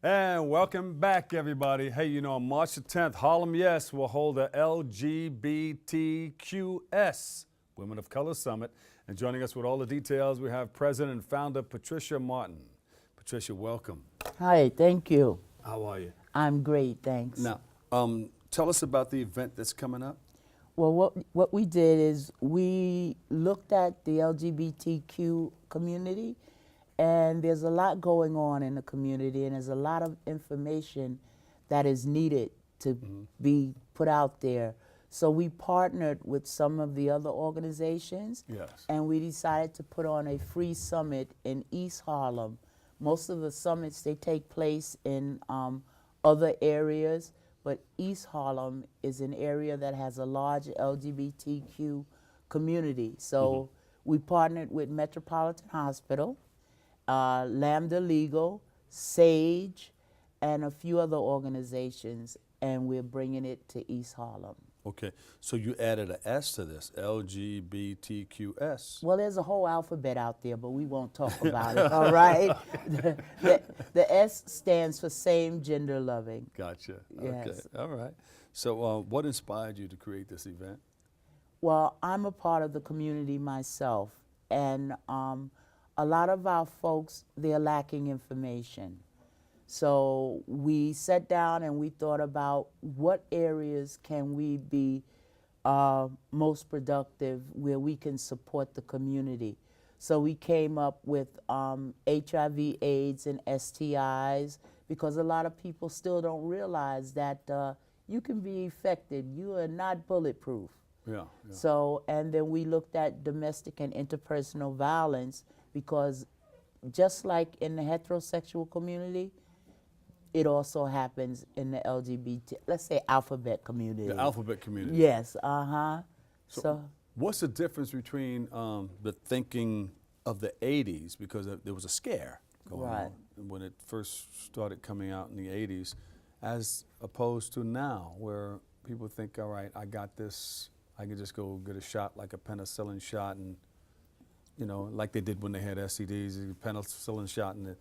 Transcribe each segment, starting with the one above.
And welcome back, everybody. Hey, on March the 10th, HarlemYES will hold the LGBTQS Women of Color Summit. And joining us with all the details, we have President and Founder Patricia Martin. Patricia, welcome. Hi, thank you. How are you? I'm great, thanks. Now, tell us about the event that's coming up. Well, what we did is we looked at the LGBTQ community, and there's a lot going on in the community, and there's a lot of information that is needed to be put out there. So we partnered with some of the other organizations, and we decided to put on a free summit in East Harlem. Most of the summits, they take place in other areas, but East Harlem is an area that has a large LGBTQ community. So we partnered with Metropolitan Hospital, Lambda Legal, SAGE, and a few other organizations, and we're bringing it to East Harlem. Okay, so you added an S to this, LGBTQS. Well, there's a whole alphabet out there, but we won't talk about it, all right? The S stands for same gender loving. Gotcha. Yes. Okay, all right. So what inspired you to create this event? Well, I'm a part of the community myself, and a lot of our folks, they're lacking information. So we sat down and we thought about what areas can we be most productive where we can support the community. So we came up with HIV, AIDS, and STIs, because a lot of people still don't realize that you can be affected. You are not bulletproof. Yeah. So, and then we looked at domestic and interpersonal violence, because just like in the heterosexual community, it also happens in the LGBT, let's say alphabet community. The alphabet community. Yes, So what's the difference between the thinking of the 80s, because there was a scare going on when it first started coming out in the 80s, as opposed to now, where people think, all right, I got this, I can just go get a shot like a penicillin shot, and like they did when they had STDs, a penicillin shot, and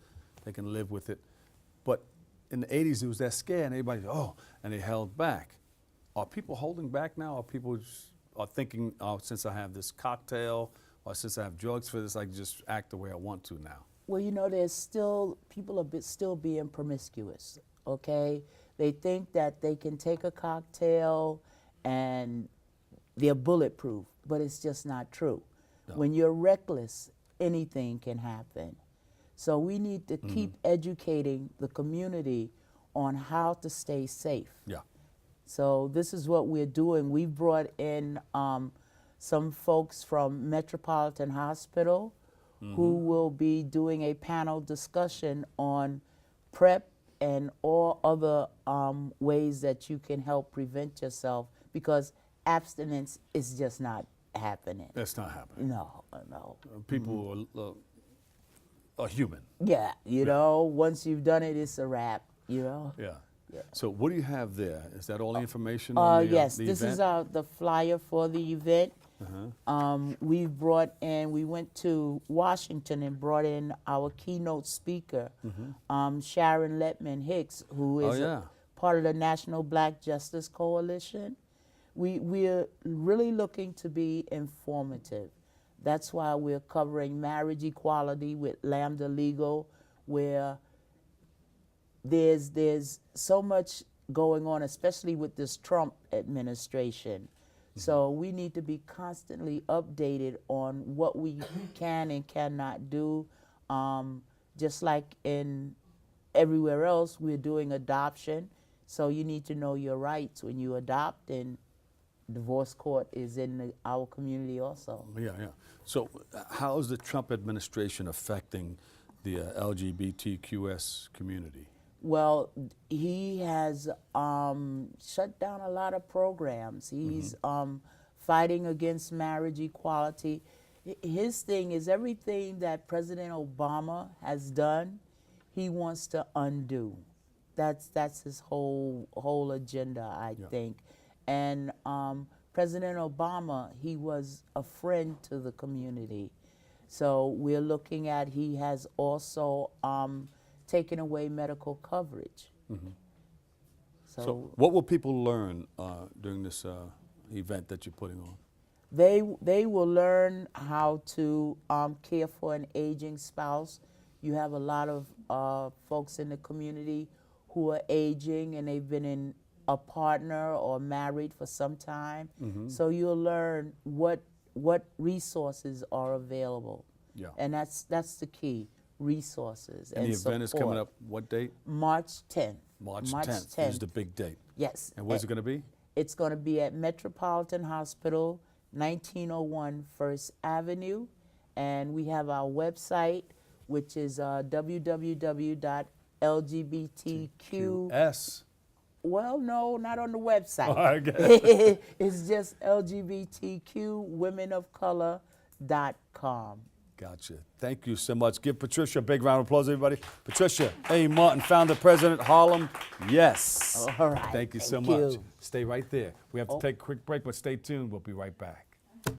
they can live with it. But in the 80s, there was that scare, and everybody, and they held back. Are people holding back now? Or people are thinking, since I have this cocktail, or since I have drugs for this, I can just act the way I want to now? Well, there's still, people are still being promiscuous, okay? They think that they can take a cocktail and they're bulletproof, but it's just not true. No. When you're reckless, anything can happen. So we need to keep educating the community on how to stay safe. Yeah. So this is what we're doing. We brought in some folks from Metropolitan Hospital who will be doing a panel discussion on PrEP and all other ways that you can help prevent yourself, because abstinence is just not happening. That's not happening. No. People are human. Yeah, once you've done it, it's a wrap, Yeah. So what do you have there? Is that all the information on the yes, the this event? is the flyer for the event. We went to Washington and brought in our keynote speaker, Sharon Letman Hicks, who is part of the National Black Justice Coalition. We're really looking to be informative. That's why we're covering marriage equality with Lambda Legal, where there's so much going on, especially with this Trump administration. So we need to be constantly updated on what we can and cannot do. Just like in everywhere else, we're doing adoption. So you need to know your rights when you adopt, and divorce court is in our community also. Yeah. So how is the Trump administration affecting the LGBTQS community? Well, he has shut down a lot of programs. He's fighting against marriage equality. His thing is everything that President Obama has done, he wants to undo. That's his whole agenda, I think. And President Obama, he was a friend to the community. So we're looking at, he has also taking away medical coverage. So what will people learn during this event that you're putting on? They will learn how to care for an aging spouse. You have a lot of folks in the community who are aging and they've been in a partner or married for some time. So you'll learn what resources are available. Yeah. And that's the key, resources And and the event is coming support. up, what date? March 10th. March 10th is the big date. Yes. And where's it going to be? It's going to be at Metropolitan Hospital, 1901 First Avenue. And we have our website, which is www.lgbtq. S. Well, no, not on the website. I get it. It's just lgbtqwomenofcolor.com. Gotcha. Thank you so much. Give Patricia a big round of applause, everybody. Patricia A. Martin, founder, president, Harlem. Yes. All right. Thank you so Thank much. you. Stay right there. We have to take a quick break, but stay tuned. We'll be right back.